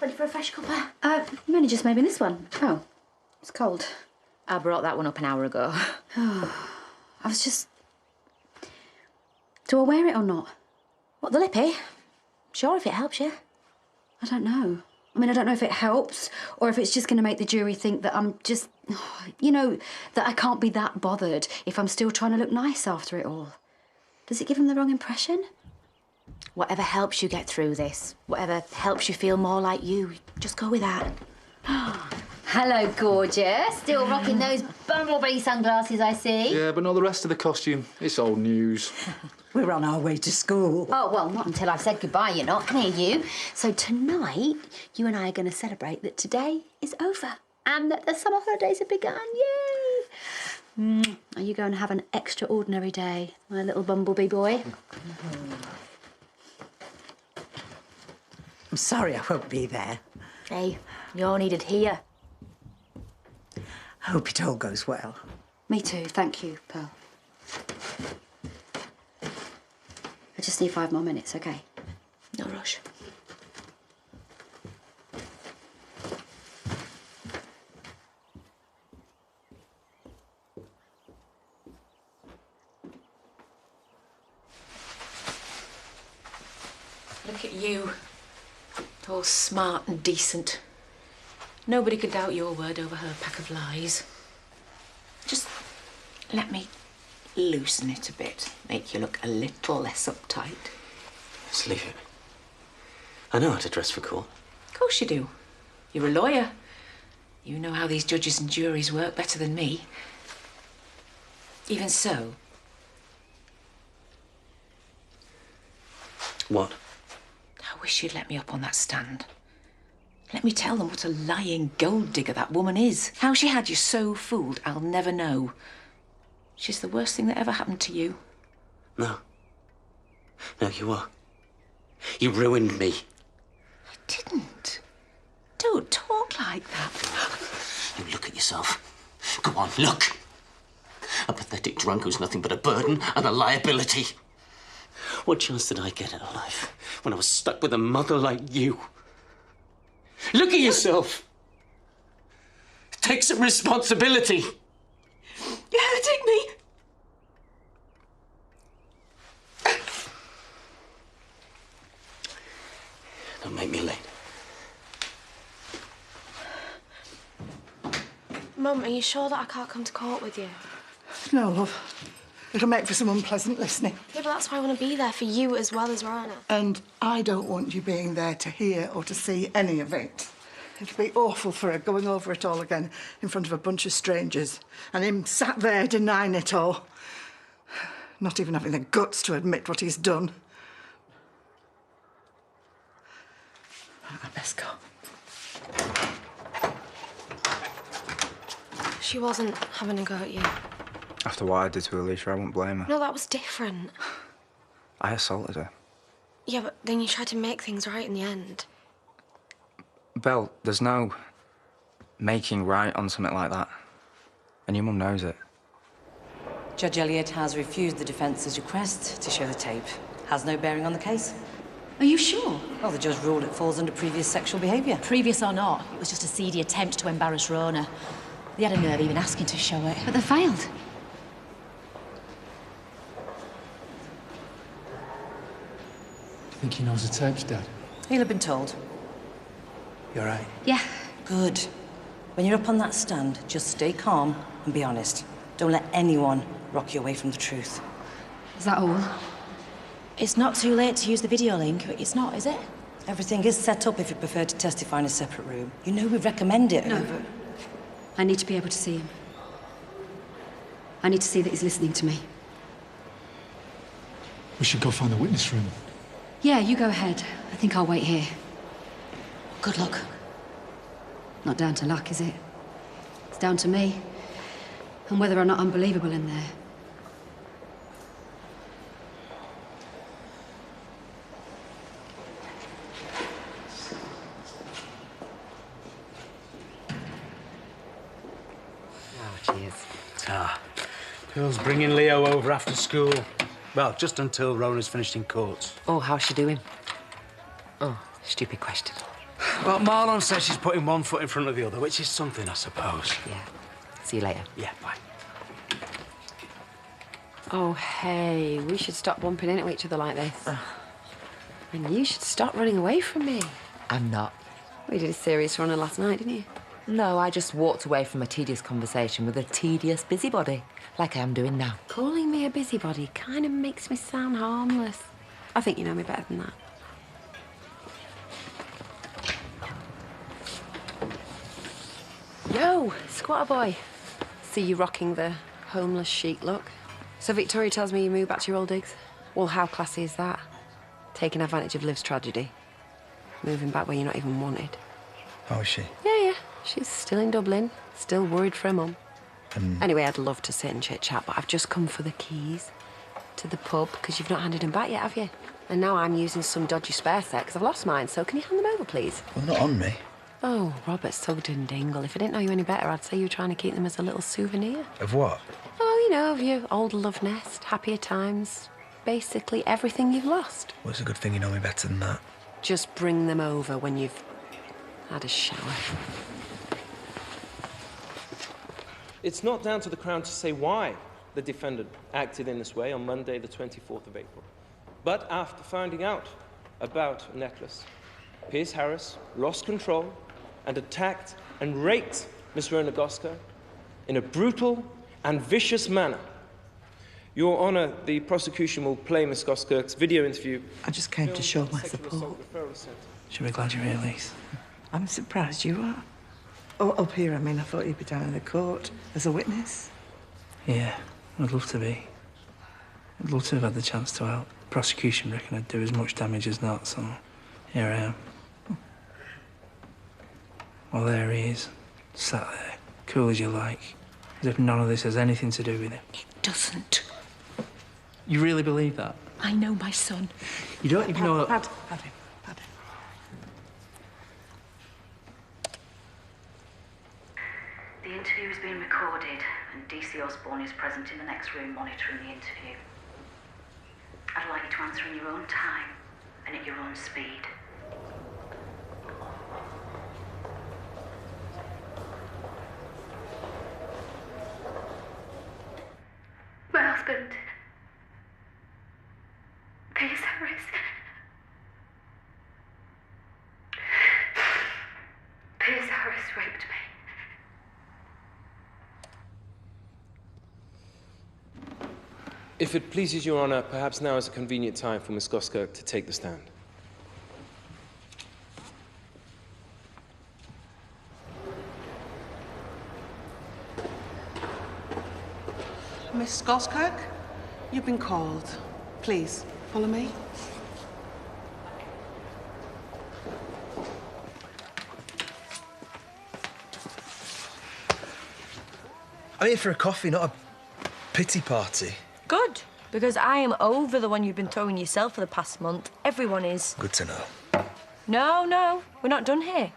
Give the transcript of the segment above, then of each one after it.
Ready for a fresh cuppa? You only just made me this one. Oh, it's cold. I brought that one up an hour ago. Oh, I was just... Do I wear it or not? What, the lippy? Sure, if it helps you. I don't know. I mean, I don't know if it helps or if it's just going to make the jury think that I'm just... You know, that I can't be that bothered if I'm still trying to look nice after it all. Does it give them the wrong impression? Whatever helps you get through this, whatever helps you feel more like you, just go with that. Hello, gorgeous. Still rocking those bumblebee sunglasses, I see. Yeah, but not the rest of the costume. It's old news. We're on our way to school. Oh, well, not until I've said goodbye, you're not. Come here, you. So tonight, you and I are going to celebrate that today is over and that the summer holidays have begun. Yay! Are you going to have an extraordinary day, my little bumblebee boy? I'm sorry I won't be there. Hey, you're needed here. Hope it all goes well. Me too, thank you, Pearl. I just need 5 more minutes, OK? No rush. Look at you. All smart and decent. Nobody could doubt your word over her pack of lies. Just let me loosen it a bit, make you look a little less uptight. Just leave it. I know how to dress for court. Of course you do. You're a lawyer. You know how these judges and juries work better than me. Even so... What? I wish you'd let me up on that stand. Let me tell them what a lying gold digger that woman is. How she had you so fooled, I'll never know. She's the worst thing that ever happened to you. No. No, you are. You ruined me. I didn't. Don't talk like that. You look at yourself. Go on, look. A pathetic drunk who's nothing but a burden and a liability. What chance did I get at a life when I was stuck with a mother like you? Look at yourself. Take some responsibility. You're hurting me. Don't make me late. Mum, are you sure that I can't come to court with you? No, love. It'll make for some unpleasant listening. Yeah, but that's why I want to be there for you as well as Rana. And I don't want you being there to hear or to see any of it. It'll be awful for her going over it all again in front of a bunch of strangers and him sat there denying it all. Not even having the guts to admit what he's done. I best go. She wasn't having a go at you. After what I did to Alicia, I won't blame her. No, that was different. I assaulted her. Yeah, but then you tried to make things right in the end. Belle, there's no making right on something like that. And your mum knows it. Judge Elliott has refused the defence's request to show the tape. Has no bearing on the case. Are you sure? Well, the judge ruled it falls under previous sexual behaviour. Previous or not, it was just a seedy attempt to embarrass Rona. They had a nerve even asking to show it. But they failed. You think he knows the tapes, Dad? He'll have been told. You're right. Yeah. Good. When you're up on that stand, just stay calm and be honest. Don't let anyone rock you away from the truth. Is that all? It's not too late to use the video link. It's not, is it? Everything is set up if you prefer to testify in a separate room. You know we recommend it. No, but I need to be able to see him. I need to see that he's listening to me. We should go find the witness room. Yeah, you go ahead. I think I'll wait here. Good luck. Not down to luck, is it? It's down to me. And whether or not I'm believable in there. Cheers. Pearl's bringing Leo over after school. Well, just until Rona's finished in court. Oh, how's she doing? Oh, stupid question. Well, Marlon says she's putting one foot in front of the other, which is something, I suppose. Yeah. See you later. Yeah, bye. Oh, hey, we should stop bumping into each other like this. And you should stop running away from me. I'm not. We did a serious runner last night, didn't you? No, I just walked away from a tedious conversation with a tedious busybody, like I am doing now. Calling me a busybody kind of makes me sound harmless. I think you know me better than that. Yo, squatter boy. See you rocking the homeless chic look. So Victoria tells me you moved back to your old digs. Well, how classy is that? Taking advantage of Liv's tragedy. Moving back where you're not even wanted. How is she? Yeah. She's still in Dublin. Still worried for her mum. And Anyway, I'd love to sit and chit-chat, but I've just come for the keys to the pub, because you've not handed them back yet, have you? And now I'm using some dodgy spare set, because I've lost mine, so can you hand them over, please? Well, not on me. Oh, Robert Sugden Dingle. If I didn't know you any better, I'd say you were trying to keep them as a little souvenir. Of what? Oh, you know, of your old love nest, happier times, basically everything you've lost. Well, it's a good thing you know me better than that. Just bring them over when you've had a shower. It's not down to the Crown to say why the defendant acted in this way on Monday, the 24th of April. But after finding out about a necklace, Piers Harris lost control and attacked and raped Miss Rona Goska in a brutal and vicious manner. Your Honour, the prosecution will play Miss Goskirk's video interview. I just came to show my support. Should be glad you're here, Lise. I'm surprised you are. Oh, up here, I mean, I thought you'd be down in the court as a witness. Yeah, I'd love to be. I'd love to have had the chance to help. Prosecution reckon I'd do as much damage as not, so here I am. Well, there he is, sat there, cool as you like, as if none of this has anything to do with him. It doesn't. You really believe that? I know my son. You don't even know that... Have him. The interview is being recorded, and DC Osborne is present in the next room monitoring the interview. I'd like you to answer in your own time and at your own speed. My husband, Piers Harris. Piers Harris raped me. If it pleases Your Honour, perhaps now is a convenient time for Miss Goskirk to take the stand. Miss Goskirk, you've been called. Please, follow me. I'm here for a coffee, not a pity party. Good, because I am over the one you've been throwing yourself for the past month. Everyone is. Good to know. No, we're not done here.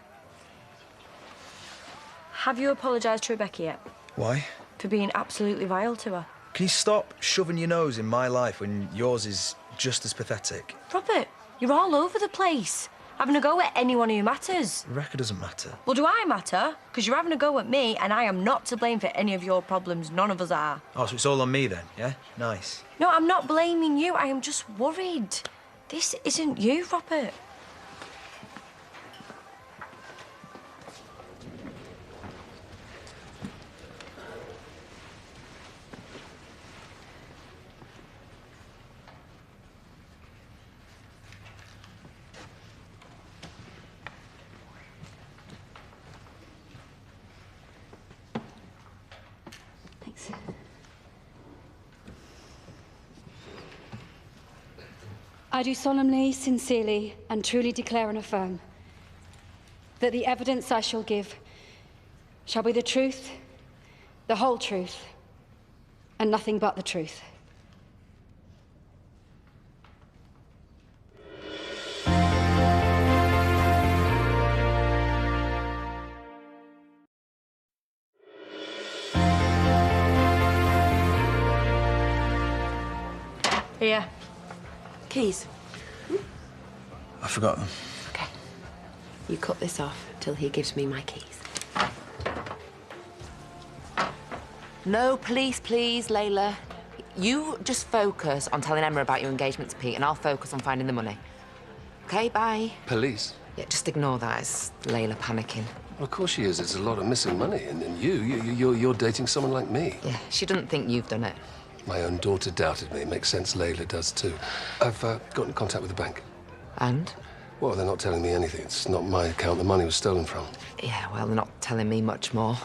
Have you apologised to Rebecca yet? Why? For being absolutely vile to her. Can you stop shoving your nose in my life when yours is just as pathetic? Robert, you're all over the place. Having a go at anyone who matters. Rebecca doesn't matter. Well, do I matter? Because you're having a go at me, and I am not to blame for any of your problems. None of us are. Oh, so it's all on me then, yeah? Nice. No, I'm not blaming you. I am just worried. This isn't you, Robert. I do solemnly, sincerely, and truly declare and affirm that the evidence I shall give shall be the truth, the whole truth, and nothing but the truth. Here. Keys. I forgot them. Okay. You cut this off till he gives me my keys. No police, please, Layla. You just focus on telling Emma about your engagement to Pete, and I'll focus on finding the money. OK, bye. Police? Yeah, just ignore that. It's Layla panicking. Well, of course she is. There's a lot of missing money. And you're dating someone like me. Yeah, she doesn't think you've done it. My own daughter doubted me. It makes sense Layla does, too. I've got in contact with the bank. And? Well, they're not telling me anything. It's not my account the money was stolen from. Yeah, well, they're not telling me much more.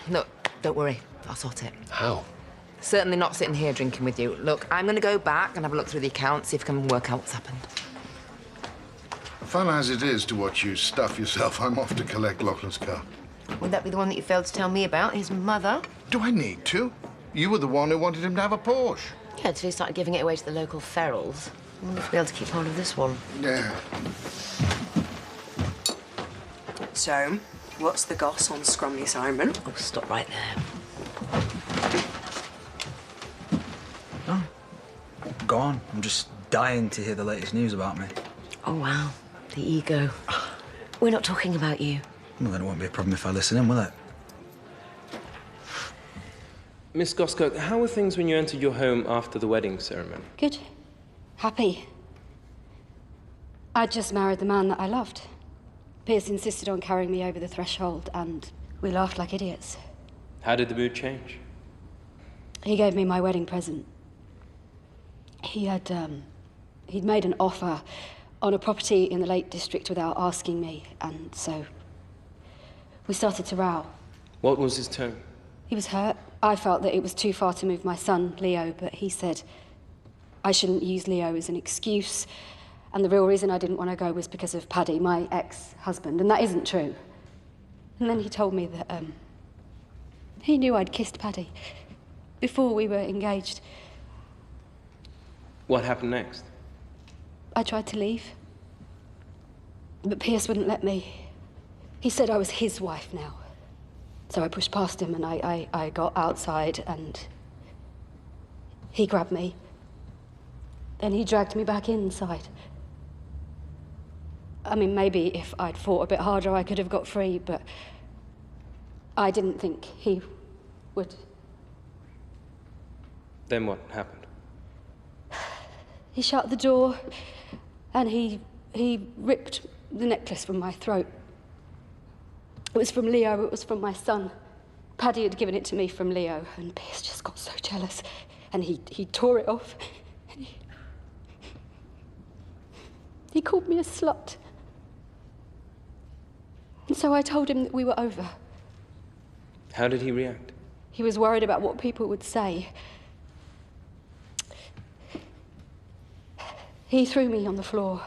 Look, don't worry. I'll sort it. How? Certainly not sitting here drinking with you. Look, I'm going to go back and have a look through the accounts, see if I can work out what's happened. Fun as it is to watch you stuff yourself, I'm off to collect Lachlan's car. Would that be the one that you failed to tell me about, his mother? Do I need to? You were the one who wanted him to have a Porsche. Yeah, until he started giving it away to the local ferals. I wonder if we'll be able to keep hold of this one. Yeah. So, what's the goss on Scrumley Simon? Oh, stop right there. Go on. I'm just dying to hear the latest news about me. Oh, wow. The ego. We're not talking about you. Well, then it won't be a problem if I listen in, will it? Miss Goskirk, how were things when you entered your home after the wedding ceremony? Good. Happy. I'd just married the man that I loved. Piers insisted on carrying me over the threshold, and we laughed like idiots. How did the mood change? He gave me my wedding present. He'd made an offer on a property in the Lake District without asking me, and so we started to row. What was his tone? He was hurt. I felt that it was too far to move my son, Leo, but he said I shouldn't use Leo as an excuse, and the real reason I didn't want to go was because of Paddy, my ex-husband, and that isn't true. And then he told me that he knew I'd kissed Paddy before we were engaged. What happened next? I tried to leave, but Piers wouldn't let me. He said I was his wife now. So I pushed past him and I got outside and he grabbed me. Then he dragged me back inside. I mean, maybe if I'd fought a bit harder, I could have got free, but I didn't think he would. Then what happened? He shut the door and he ripped the necklace from my throat. It was from Leo, it was from my son. Paddy had given it to me from Leo, and Piers just got so jealous. And he tore it off. And he called me a slut. And so I told him that we were over. How did he react? He was worried about what people would say. He threw me on the floor,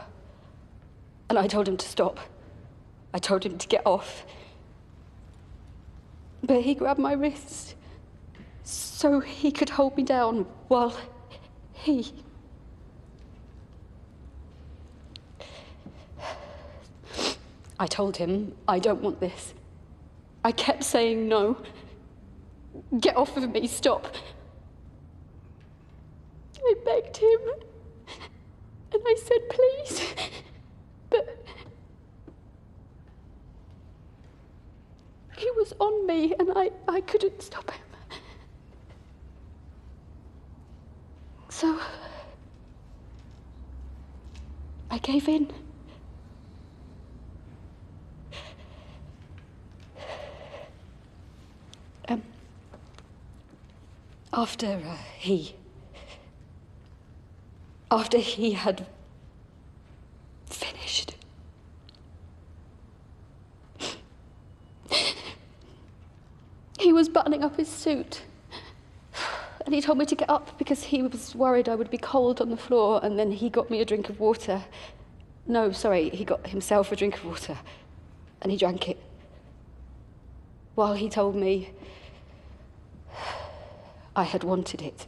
and I told him to stop. I told him to get off. But he grabbed my wrists so he could hold me down while he... I told him, I don't want this. I kept saying no. Get off of me, stop. I begged him. And I said, please. But he was on me and I couldn't stop him. So I gave in. After he had finished, he was buttoning up his suit. And he told me to get up because he was worried I would be cold on the floor, and then he got me a drink of water. No, sorry, he got himself a drink of water, and he drank it. While he told me I had wanted it,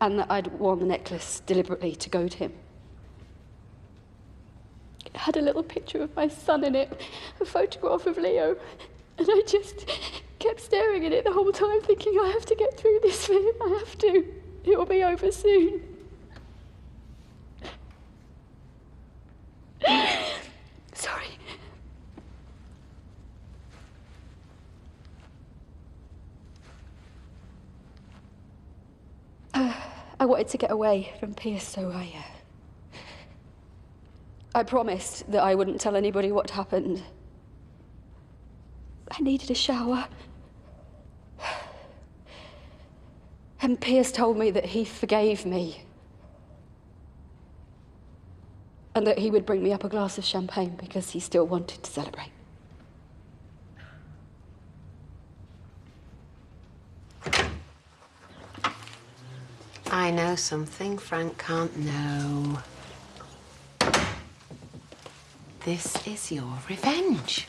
and that I'd worn the necklace deliberately to goad him. It had a little picture of my son in it, a photograph of Leo, and I just kept staring at it the whole time, thinking, I have to get through this for him, I have to. It will be over soon. I wanted to get away from Pierce, so I promised that I wouldn't tell anybody what happened. I needed a shower. And Pierce told me that he forgave me. And that he would bring me up a glass of champagne because he still wanted to celebrate. I know something Frank can't know. This is your revenge.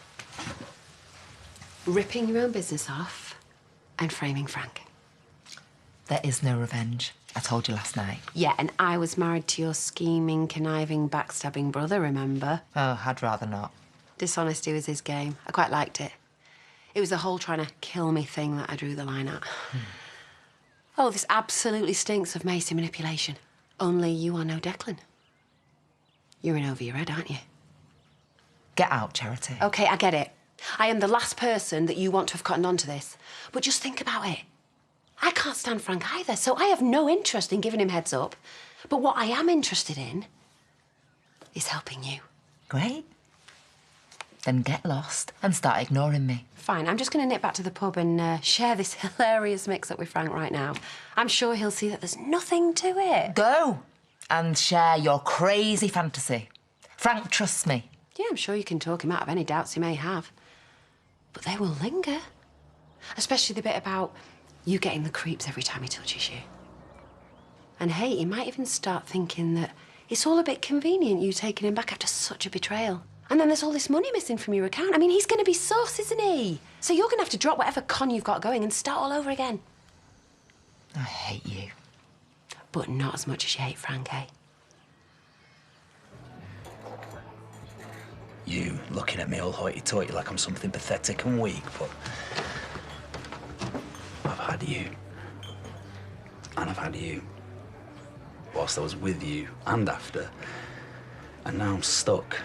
Ripping your own business off and framing Frank. There is no revenge. I told you last night. Yeah, and I was married to your scheming, conniving, backstabbing brother, remember? Oh, I'd rather not. Dishonesty was his game. I quite liked it. It was the whole trying to kill me thing that I drew the line at. Oh, this absolutely stinks of Macy manipulation. Only you are no Declan. You're in over your head, aren't you? Get out, Charity. OK, I get it. I am the last person that you want to have cottoned onto this. But just think about it. I can't stand Frank either, so I have no interest in giving him heads up. But what I am interested in is helping you. Great. Then get lost and start ignoring me. Fine, I'm just going to nip back to the pub and share this hilarious mix-up with Frank right now. I'm sure he'll see that there's nothing to it. Go and share your crazy fantasy. Frank trusts me. Yeah, I'm sure you can talk him out of any doubts he may have. But they will linger. Especially the bit about you getting the creeps every time he touches you. And hey, he might even start thinking that it's all a bit convenient you taking him back after such a betrayal. And then there's all this money missing from your account. I mean, he's going to be sus, isn't he? So you're going to have to drop whatever con you've got going and start all over again. I hate you. But not as much as you hate Frank, eh? You looking at me all hoity-toity like I'm something pathetic and weak, but I've had you. And I've had you. Whilst I was with you and after. And now I'm stuck,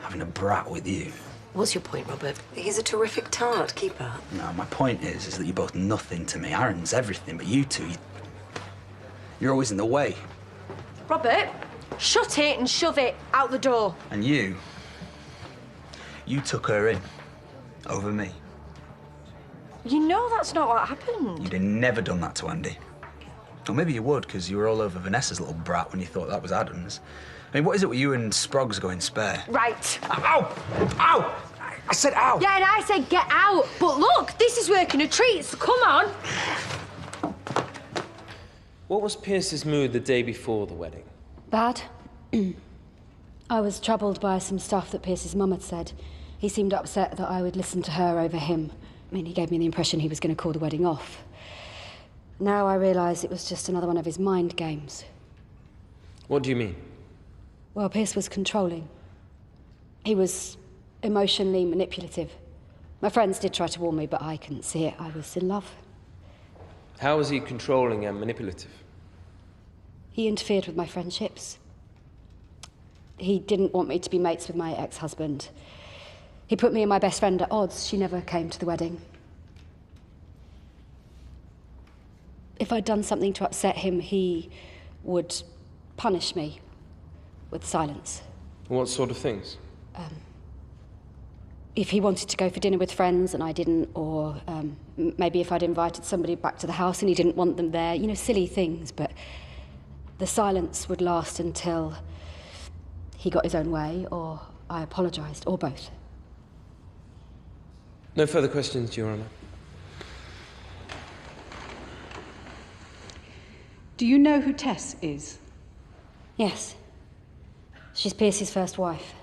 having a brat with you. What's your point, Robert? He's a terrific tart, keeper. No, my point is that you're both nothing to me. Aaron's everything, but you two, you're always in the way. Robert, shut it and shove it out the door. And you took her in over me. You know that's not what happened. You'd have never done that to Andy. Or maybe you would, because you were all over Vanessa's little brat when you thought that was Adam's. I mean, what is it with you and Sprogs going spare? Right. Ow! Ow! I said ow! Yeah, and I said get out. But look, this is working a treat, so come on. What was Pierce's mood the day before the wedding? Bad. I was troubled by some stuff that Pierce's mum had said. He seemed upset that I would listen to her over him. I mean, he gave me the impression he was going to call the wedding off. Now I realise it was just another one of his mind games. What do you mean? Well, Pierce was controlling. He was emotionally manipulative. My friends did try to warn me, but I couldn't see it. I was in love. How was he controlling and manipulative? He interfered with my friendships. He didn't want me to be mates with my ex-husband. He put me and my best friend at odds. She never came to the wedding. If I'd done something to upset him, he would punish me with silence. What sort of things? If he wanted to go for dinner with friends and I didn't, or maybe if I'd invited somebody back to the house and he didn't want them there, you know, silly things, but the silence would last until he got his own way or I apologised, or both. No further questions, Your Honour. Do you know who Tess is? Yes. She's Pierce's first wife.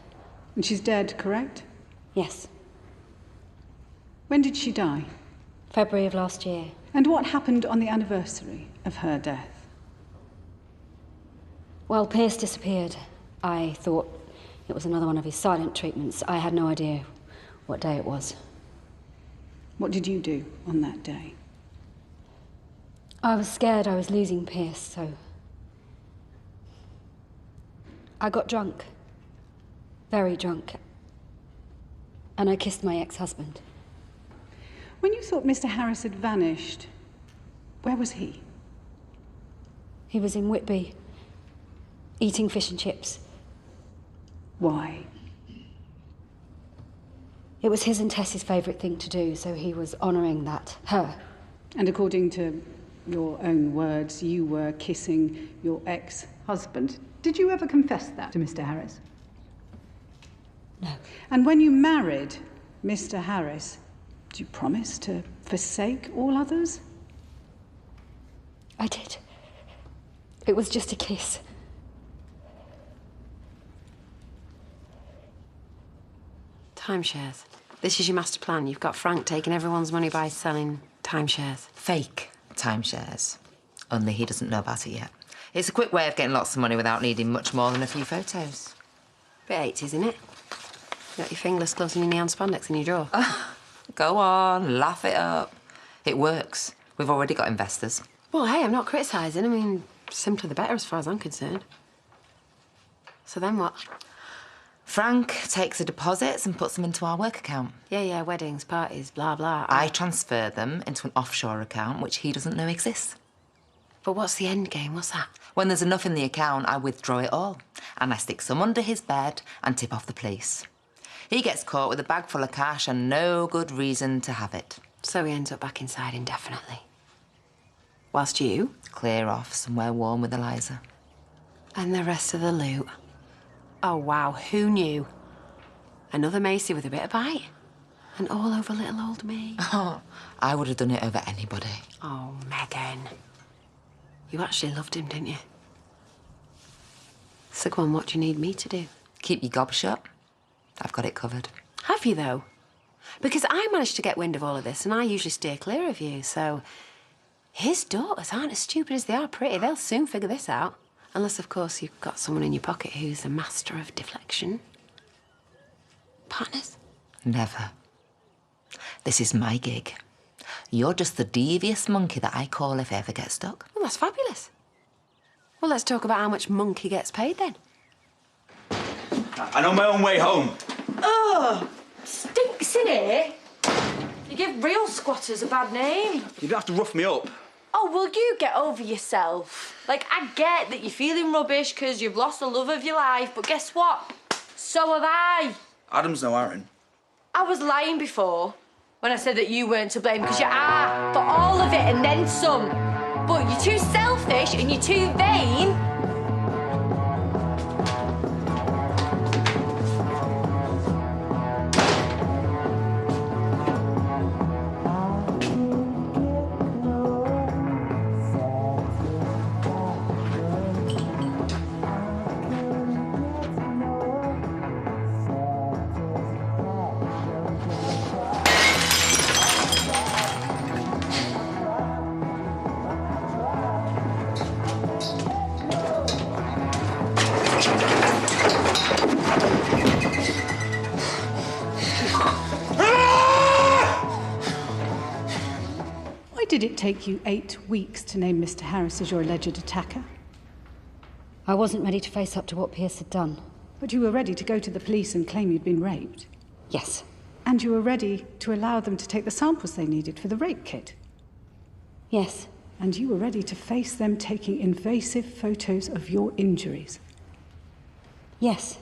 And she's dead, correct? Yes. When did she die? February of last year. And what happened on the anniversary of her death? Well, Pierce disappeared. I thought it was another one of his silent treatments. I had no idea what day it was. What did you do on that day? I was scared I was losing Pierce, so I got drunk. Very drunk. And I kissed my ex-husband. When you thought Mr. Harris had vanished, where was he? He was in Whitby, eating fish and chips. Why? It was his and Tess's favourite thing to do, so he was honouring that, her. And according to your own words, you were kissing your ex-husband. Did you ever confess that to Mr. Harris? No. And when you married Mr. Harris, did you promise to forsake all others? I did. It was just a kiss. Timeshares. This is your master plan. You've got Frank taking everyone's money by selling timeshares. Fake timeshares. Only he doesn't know about it yet. It's a quick way of getting lots of money without needing much more than a few photos. Bit 80s, isn't it? You got your fingerless gloves and your neon spandex in your drawer. Go on, laugh it up. It works. We've already got investors. Well, hey, I'm not criticising. I mean, simpler the better as far as I'm concerned. So then what? Frank takes the deposits and puts them into our work account. Yeah, weddings, parties, blah, blah. I transfer them into an offshore account, which he doesn't know exists. But what's the end game? What's that? When there's enough in the account, I withdraw it all. And I stick some under his bed and tip off the police. He gets caught with a bag full of cash and no good reason to have it. So he ends up back inside indefinitely. Whilst you? Clear off somewhere warm with Eliza. And the rest of the loot. Oh, wow, who knew? Another Macy with a bit of bite. And all over little old me. Oh, I would have done it over anybody. Oh, Megan. You actually loved him, didn't you? So go on, what do you need me to do? Keep your gob shut. I've got it covered. Have you, though? Because I managed to get wind of all of this, and I usually steer clear of you, so... His daughters aren't as stupid as they are pretty. They'll soon figure this out. Unless, of course, you've got someone in your pocket who's a master of deflection. Partners? Never. This is my gig. You're just the devious monkey that I call if I ever get stuck. Well, that's fabulous. Well, let's talk about how much Monkey gets paid, then. I'm on my own way home. Oh, stinks in here. You give real squatters a bad name. You don't have to rough me up. Oh, will you get over yourself? Like, I get that you're feeling rubbish because you've lost the love of your life, but guess what? So have I. Adam's no Aaron. I was lying before when I said that you weren't to blame, because you are for all of it and then some. But you're too selfish and you're too vain. Why did it take you 8 weeks to name Mr. Harris as your alleged attacker? I wasn't ready to face up to what Pierce had done. But you were ready to go to the police and claim you'd been raped? Yes. And you were ready to allow them to take the samples they needed for the rape kit? Yes. And you were ready to face them taking invasive photos of your injuries? Yes.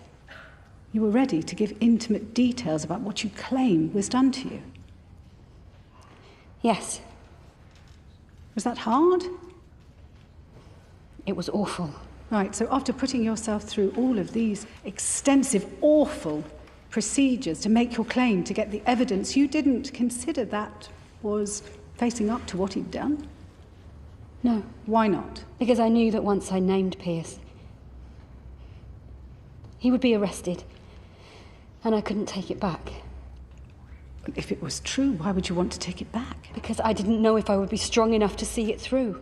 You were ready to give intimate details about what you claim was done to you? Yes. Was that hard? It was awful. Right, so after putting yourself through all of these extensive, awful procedures to make your claim, to get the evidence, you didn't consider that was facing up to what he'd done? No. Why not? Because I knew that once I named Pierce, he would be arrested, and I couldn't take it back. But if it was true, why would you want to take it back? Because I didn't know if I would be strong enough to see it through.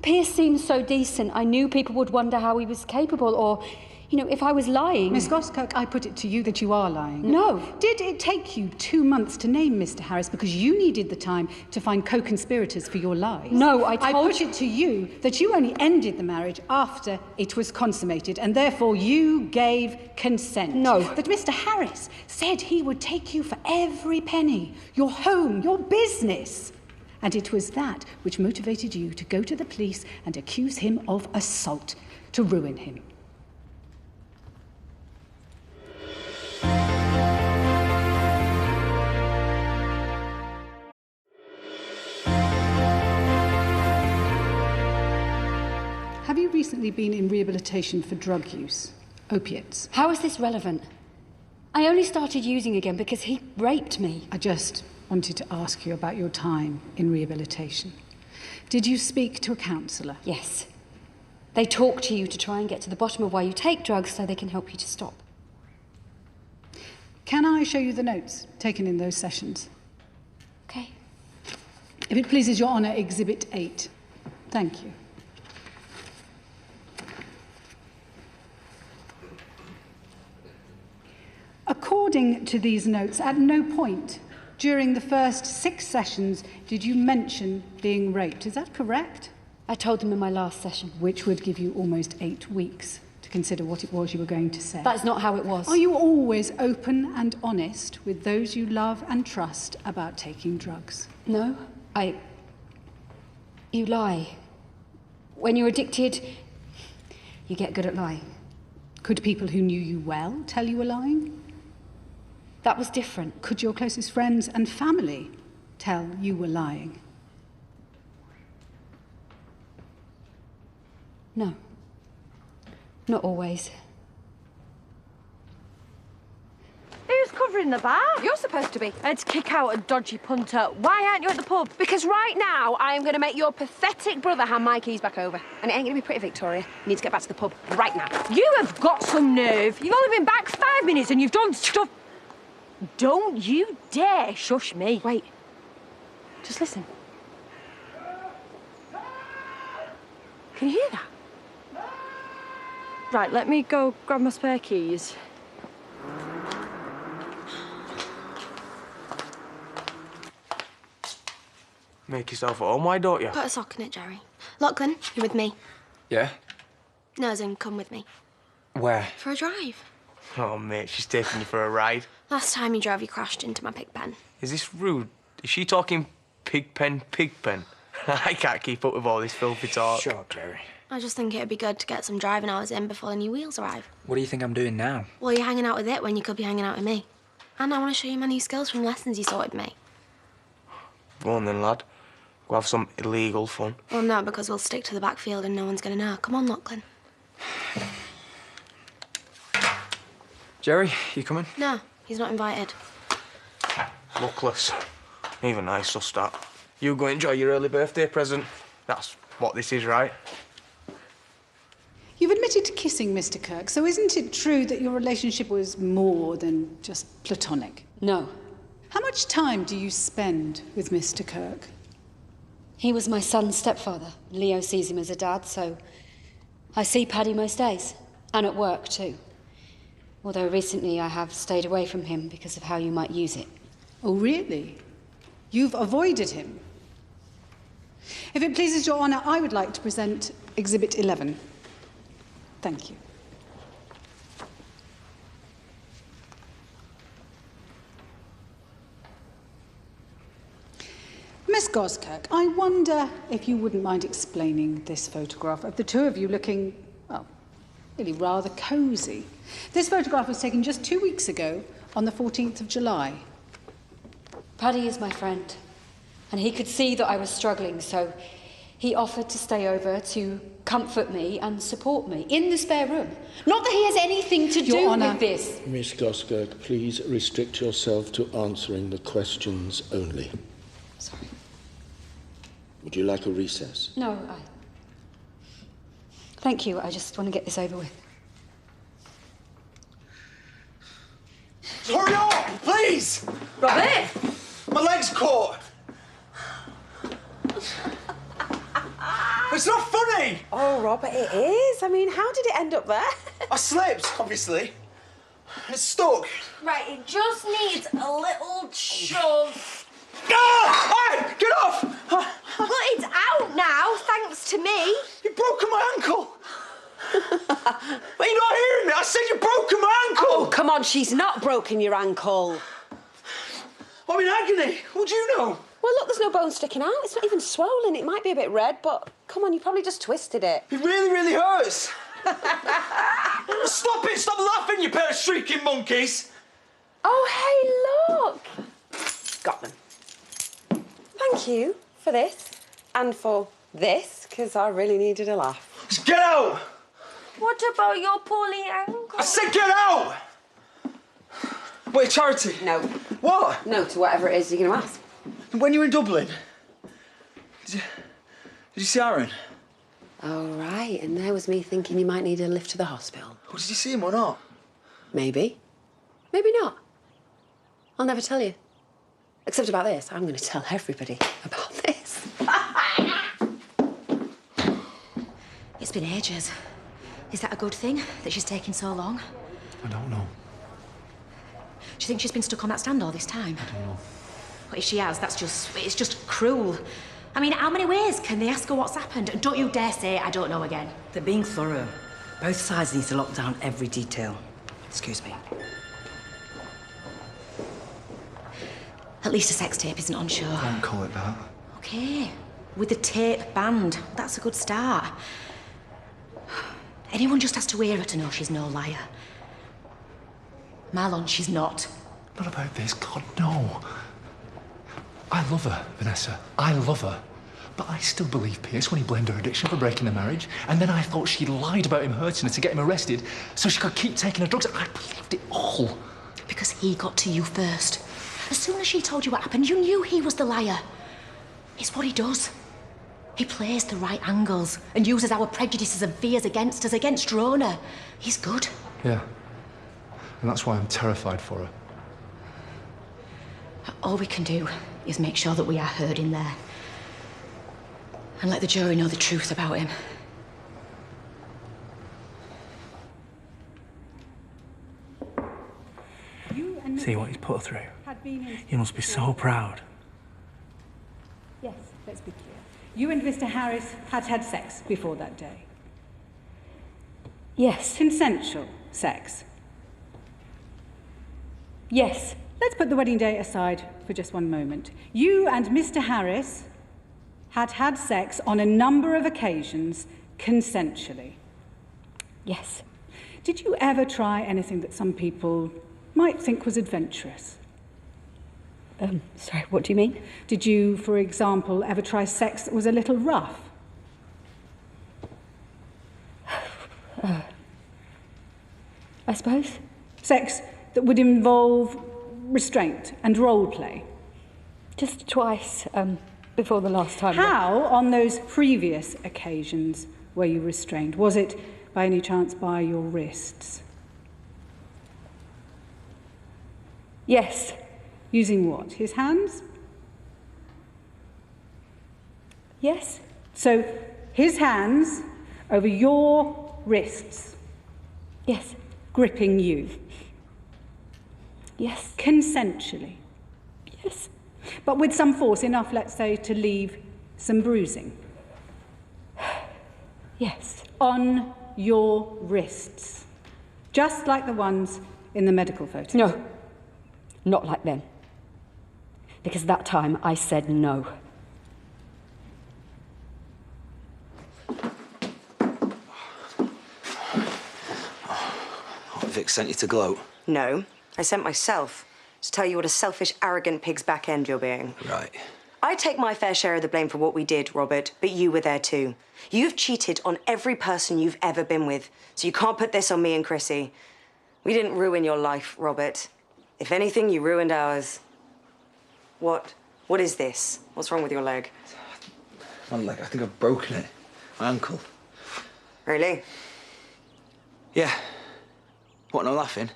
Pierce seemed so decent. I knew people would wonder how he was capable, or, you know, if I was lying. Miss Goskirk, I put it to you that you are lying. No. Did it take you 2 months to name Mr. Harris because you needed the time to find co-conspirators for your lies? No, I put it to you that you only ended the marriage after it was consummated, and therefore you gave consent. No. That Mr. Harris said he would take you for every penny, your home, your business. And it was that which motivated you to go to the police and accuse him of assault, to ruin him. Have you recently been in rehabilitation for drug use? Opiates? How is this relevant? I only started using again because he raped me. I just wanted to ask you about your time in rehabilitation. Did you speak to a counsellor? Yes. They talk to you to try and get to the bottom of why you take drugs so they can help you to stop. Can I show you the notes taken in those sessions? Okay. If it pleases Your Honour, Exhibit 8. Thank you. According to these notes, at no point during the first 6 sessions did you mention being raped. Is that correct? I told them in my last session. Which would give you almost 8 weeks to consider what it was you were going to say. That's not how it was. Are you always open and honest with those you love and trust about taking drugs? No, You lie. When you're addicted, you get good at lying. Could people who knew you well tell you were lying? That was different. Could your closest friends and family tell you were lying? No. Not always. Who's covering the bar? You're supposed to be. Let's kick out a dodgy punter. Why aren't you at the pub? Because right now, I am going to make your pathetic brother hand my keys back over. And it ain't going to be pretty, Victoria. You need to get back to the pub right now. You have got some nerve. You've only been back 5 minutes and you've done stuff. Don't you dare shush me. Wait. Just listen. Can you hear that? Right, let me go grab my spare keys. Make yourself at home, why don't you? Put a sock in it, Jerry. Lachlan, you with me? Yeah? No, as in, come with me. Where? For a drive. Oh, mate, she's taking you for a ride. Last time you drove, you crashed into my pig pen. Is this rude? Is she talking pig pen? I can't keep up with all this filthy talk. Shut up, Jerry. I just think it'd be good to get some driving hours in before the new wheels arrive. What do you think I'm doing now? Well, you're hanging out with it when you could be hanging out with me. And I want to show you my new skills from lessons you sorted me. Go on then, lad. Go have some illegal fun. Well, no, because we'll stick to the backfield and no one's going to know. Come on, Lachlan. Jerry, you coming? No, he's not invited. Luckless. Even I sussed that. You go enjoy your early birthday present. That's what this is, right? You've admitted to kissing Mr. Kirk, so isn't it true that your relationship was more than just platonic? No. How much time do you spend with Mr. Kirk? He was my son's stepfather. Leo sees him as a dad, so I see Paddy most days. And at work, too. Although recently I have stayed away from him because of how you might use it. Oh, really? You've avoided him? If it pleases Your Honour, I would like to present Exhibit 11. Thank you. Miss Goskirk, I wonder if you wouldn't mind explaining this photograph of the two of you looking, well, really rather cosy. This photograph was taken just 2 weeks ago on the 14th of July. Paddy is my friend, and he could see that I was struggling, so he offered to stay over to comfort me and support me in the spare room. Not that he has anything to do with this. Miss Goskirk, please restrict yourself to answering the questions only. Sorry. Would you like a recess? No, Thank you, I just want to get this over with. Hurry up, please! Robert! My leg's caught! It's not funny! Oh, Robert, it is. I mean, how did it end up there? I slipped, obviously. It's stuck. Right, it just needs a little shove. Ah! Hey, get off! Well, it's out now, thanks to me. You've broken my ankle. Are you not hearing me? I said you've broken my ankle. Oh, come on, she's not broken your ankle. I'm in agony. What do you know? Well, look, there's no bone sticking out. It's not even swollen. It might be a bit red, but come on, you probably just twisted it. It really, really hurts. Stop it! Stop laughing, you pair of shrieking monkeys! Oh, hey, look! Got them. Thank you for this and for this, because I really needed a laugh. Just get out! What about your poorly ankle? I said get out! Wait, Charity. No. What? No to whatever it is you're going to ask. When you were in Dublin, did you see Aaron? Oh, right. And there was me thinking you might need a lift to the hospital. Well, did you see him or not? Maybe. Maybe not. I'll never tell you. Except about this. I'm going to tell everybody about this. It's been ages. Is that a good thing, that she's taking so long? I don't know. Do you think she's been stuck on that stand all this time? I don't know. Well, if she has, it's just cruel. I mean, how many ways can they ask her what's happened? And don't you dare say, I don't know again. They're being thorough. Both sides need to lock down every detail. Excuse me. At least a sex tape isn't on show. Don't call it that. Okay, with the tape banned, that's a good start. Anyone just has to hear her to know she's no liar. Marlon, she's not. Not about this, God, no. I love her, Vanessa. I love her. But I still believe Pierce when he blamed her addiction for breaking the marriage. And then I thought she lied about him hurting her to get him arrested so she could keep taking her drugs. I believed it all. Because he got to you first. As soon as she told you what happened, you knew he was the liar. It's what he does. He plays the right angles and uses our prejudices and fears against us, against Rona. He's good. Yeah. And that's why I'm terrified for her. All we can do is make sure that we are heard in there. And let the jury know the truth about him. See what he's put her through. You must be so proud. Yes, let's be clear. You and Mr. Harris had had sex before that day. Yes. Consensual sex. Yes. Let's put the wedding day aside for just one moment. You and Mr. Harris had had sex on a number of occasions consensually. Yes. Did you ever try anything that some people might think was adventurous? Sorry, what do you mean? Did you, for example, ever try sex that was a little rough? I suppose. Sex that would involve restraint and role play? Just twice, before the last time. How, on those previous occasions, were you restrained? Was it, by any chance, by your wrists? Yes. Using what? His hands? Yes. So, his hands over your wrists? Yes. Gripping you? Yes. Consensually? Yes. But with some force, enough, let's say, to leave some bruising? Yes. On your wrists? Just like the ones in the medical photos? No. Not like them. Because that time I said no. Vic sent you to gloat? No, I sent myself to tell you what a selfish, arrogant pig's back end you're being. Right. I take my fair share of the blame for what we did, Robert, but you were there too. You've cheated on every person you've ever been with, so you can't put this on me and Chrissy. We didn't ruin your life, Robert. If anything, you ruined ours. What is this? What's wrong with your leg? My leg, I think I've broken it. My ankle. Really? Yeah. What, no laughing?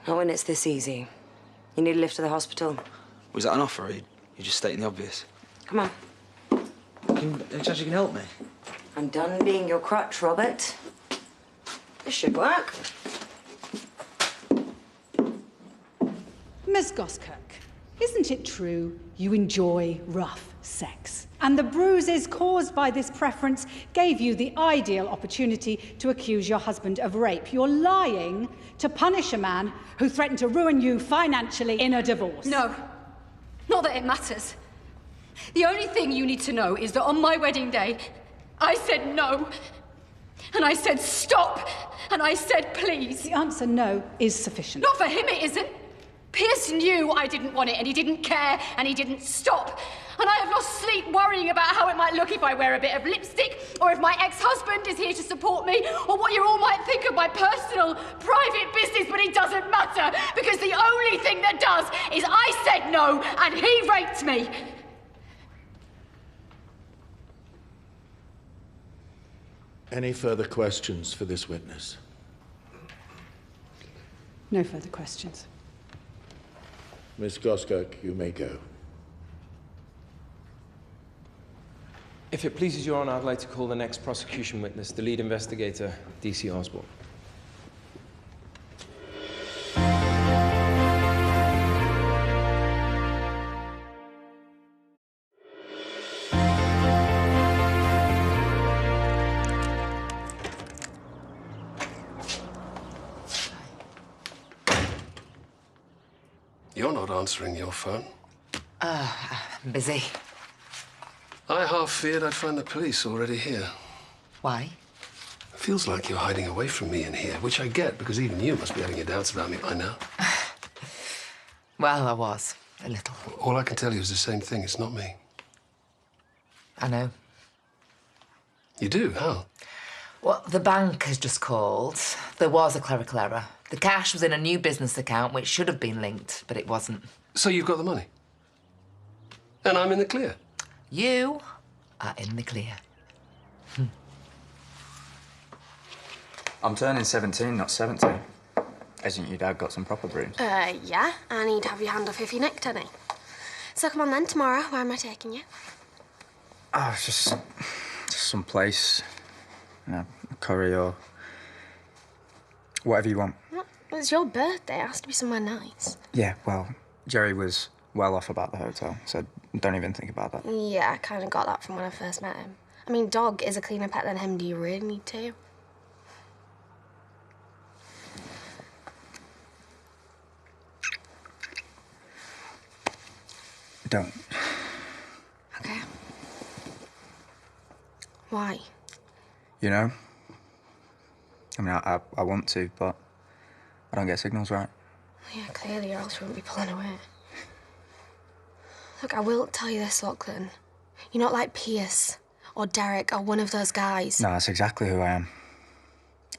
Not when it's this easy. You need a lift to the hospital. Was that an offer, or you just stating the obvious? Come on. Any chance you can help me? I'm done being your crutch, Robert. This should work. Miss Goskirk, isn't it true you enjoy rough sex? And the bruises caused by this preference gave you the ideal opportunity to accuse your husband of rape. You're lying to punish a man who threatened to ruin you financially in a divorce. No. Not that it matters. The only thing you need to know is that on my wedding day, I said no. And I said stop. And I said please. The answer no is sufficient. Not for him, it isn't. Pierce knew I didn't want it, and he didn't care, and he didn't stop. And I have lost sleep worrying about how it might look if I wear a bit of lipstick, or if my ex-husband is here to support me, or what you all might think of my personal, private business, but it doesn't matter, because the only thing that does is I said no, and he raped me. Any further questions for this witness? No further questions. Miss Goskirk, you may go. If it pleases Your Honour, I'd like to call the next prosecution witness, the lead investigator, D.C. Osborne. You're not answering your phone. I'm busy. I half feared I'd find the police already here. Why? It feels like you're hiding away from me in here, which I get, because even you must be having your doubts about me by now. Well, I was. A little. All I can tell you is the same thing. It's not me. I know. You do? How? Well, the bank has just called. There was a clerical error. The cash was in a new business account, which should have been linked, but it wasn't. So you've got the money? And I'm in the clear? You are in the clear. I'm turning 17, not 70. Hasn't your dad got some proper brooms? Yeah, I need to have your hand off if you nicked any. So come on then, tomorrow. Where am I taking you? Oh, it's just some place. You know, a curry or whatever you want. Well, it's your birthday. It has to be somewhere nice. Yeah, well, Jerry was well off about the hotel, so don't even think about that. Yeah, I kind of got that from when I first met him. I mean, dog is a cleaner pet than him. Do you really need to? Don't. Okay. Why? You know? I mean, I want to, but I don't get signals right. Yeah, clearly, or else you wouldn't be pulling away. Look, I will tell you this, Lachlan. You're not like Pierce or Derek or one of those guys. No, that's exactly who I am.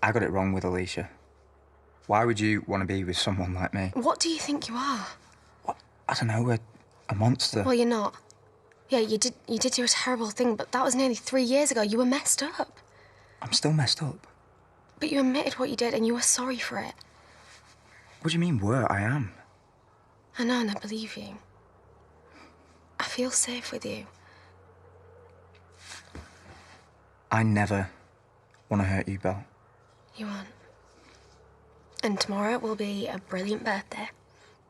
I got it wrong with Alicia. Why would you want to be with someone like me? What do you think you are? I don't know, a monster. Well, you're not. Yeah, you did do a terrible thing, but that was nearly 3 years ago. You were messed up. I'm still messed up. But you admitted what you did and you were sorry for it. What do you mean, were? I am. I know, and I believe you. I feel safe with you. I never want to hurt you, Belle. You won't. And tomorrow will be a brilliant birthday.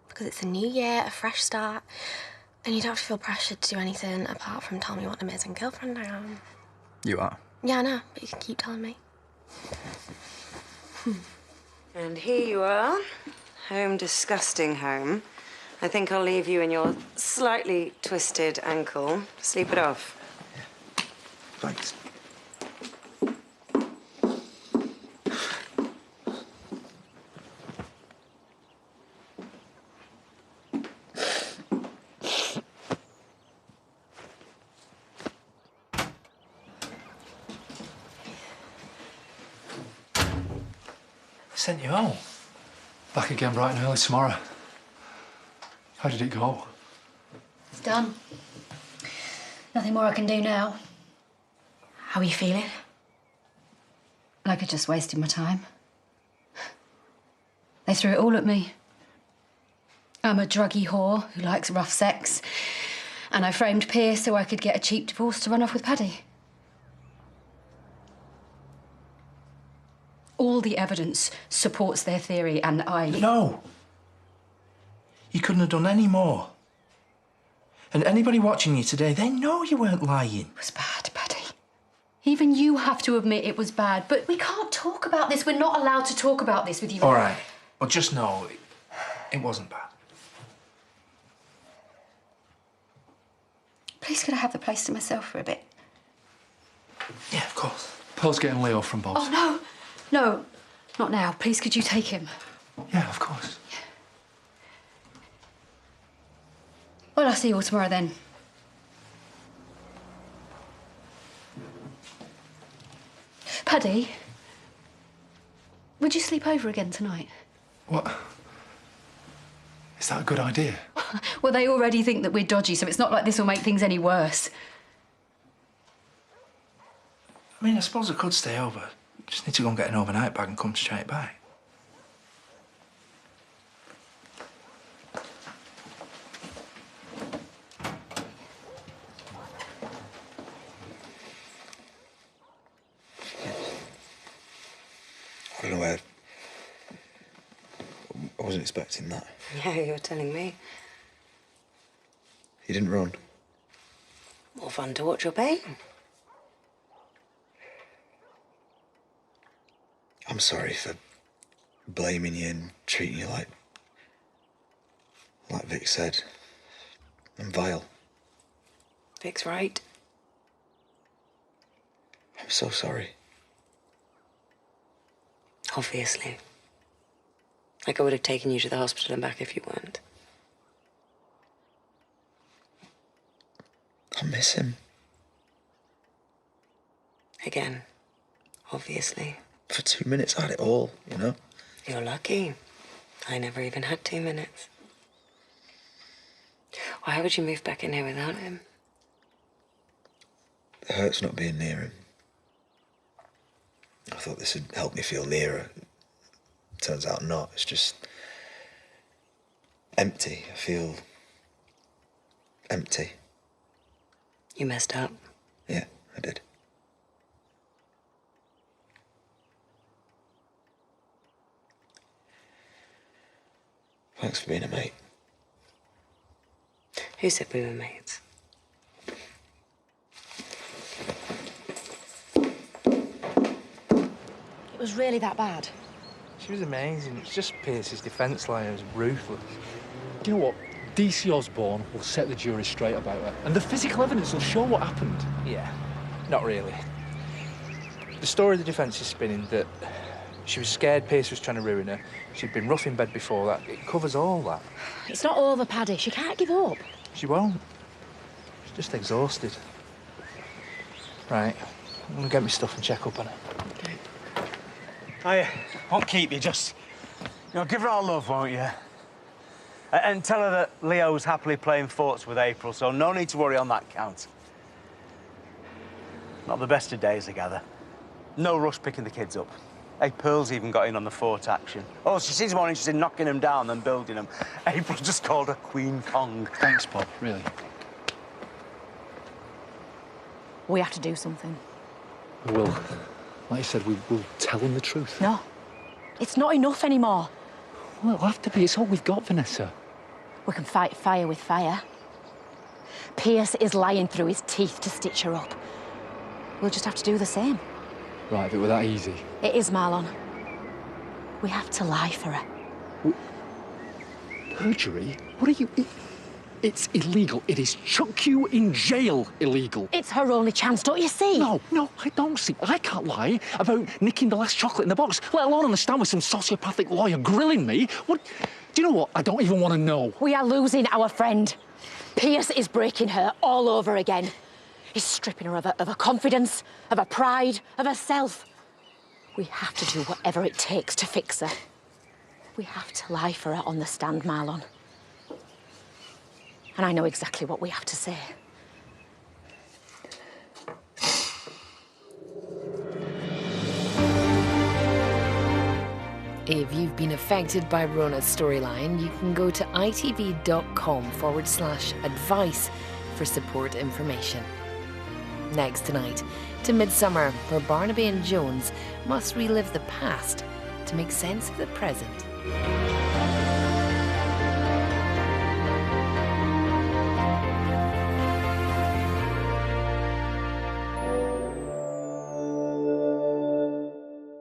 Because it's a new year, a fresh start. And you don't have to feel pressured to do anything apart from tell me what an amazing girlfriend I am. You are? Yeah, I know, but you can keep telling me. And here you are. Home, disgusting home. I think I'll leave you and your slightly twisted ankle. Sleep it off. Thanks. Sent you home. Back again bright and early tomorrow. How did it go? It's done. Nothing more I can do now. How are you feeling? Like I just wasted my time. They threw it all at me. I'm a druggy whore who likes rough sex, and I framed Pierce so I could get a cheap divorce to run off with Paddy. All the evidence supports their theory, and I... No! You couldn't have done any more. And anybody watching you today, they know you weren't lying. It was bad, Paddy. Even you have to admit it was bad, but we can't talk about this. We're not allowed to talk about this with you. All right. Well, just know it wasn't bad. Please, could I have the place to myself for a bit? Yeah, of course. Pearl's getting Leo from Bob's. Oh, no. No, not now. Please, could you take him? Yeah, of course. Well, I'll see you all tomorrow then. Paddy, would you sleep over again tonight? What? Is that a good idea? Well, they already think that we're dodgy, so it's not like this will make things any worse. I mean, I suppose I could stay over. Just need to go and get an overnight bag and come straight back. I don't know where. I wasn't expecting that. Yeah, you were telling me. You didn't run. More fun to watch your pain. I'm sorry for blaming you and treating you like Vic said. I'm vile. Vic's right. I'm so sorry. Obviously. Like I would have taken you to the hospital and back if you weren't. I miss him. Again, obviously. For 2 minutes, I had it all, you know? You're lucky. I never even had 2 minutes. Why would you move back in here without him? It hurts not being near him. I thought this would help me feel nearer. Turns out not. It's just empty. I feel empty. You messed up. Yeah, I did. Thanks for being a mate. Who said we were mates? It was really that bad. She was amazing. It's just Pierce's defence line was ruthless. Do you know what? DC Osborne will set the jury straight about her, and the physical evidence will show what happened. Yeah, not really. The story of the defence is spinning that she was scared Pierce was trying to ruin her. She'd been rough in bed before that. It covers all that. It's not over, Paddy. She can't give up. She won't. She's just exhausted. Right, I'm gonna get my stuff and check up on her. I won't keep you, just, give her our love, won't you? And tell her that Leo's happily playing forts with April, so no need to worry on that count. Not the best of days, I gather. No rush picking the kids up. Hey, Pearl's even got in on the fort action. Oh, she seems more interested in knocking them down than building them. April just called her Queen Kong. Thanks, Bob, really. We have to do something. We will. Like I said, we will tell them the truth. No. It's not enough anymore. Well, it'll have to be. It's all we've got, Vanessa. We can fight fire with fire. Pierce is lying through his teeth to stitch her up. We'll just have to do the same. Right, but we're that easy. It is, Marlon. We have to lie for her. Perjury? What are you... It's illegal. It is chuck you in jail illegal. It's her only chance, don't you see? No, I don't see. I can't lie about nicking the last chocolate in the box, let alone on the stand with some sociopathic lawyer grilling me. What? Do you know what? I don't even want to know. We are losing our friend. Pierce is breaking her all over again. He's stripping her of her confidence, of her pride, of herself. We have to do whatever it takes to fix her. We have to lie for her on the stand, Marlon. And I know exactly what we have to say. If you've been affected by Rona's storyline, you can go to itv.com/advice for support information. Next tonight, to Midsummer, where Barnaby and Jones must relive the past to make sense of the present.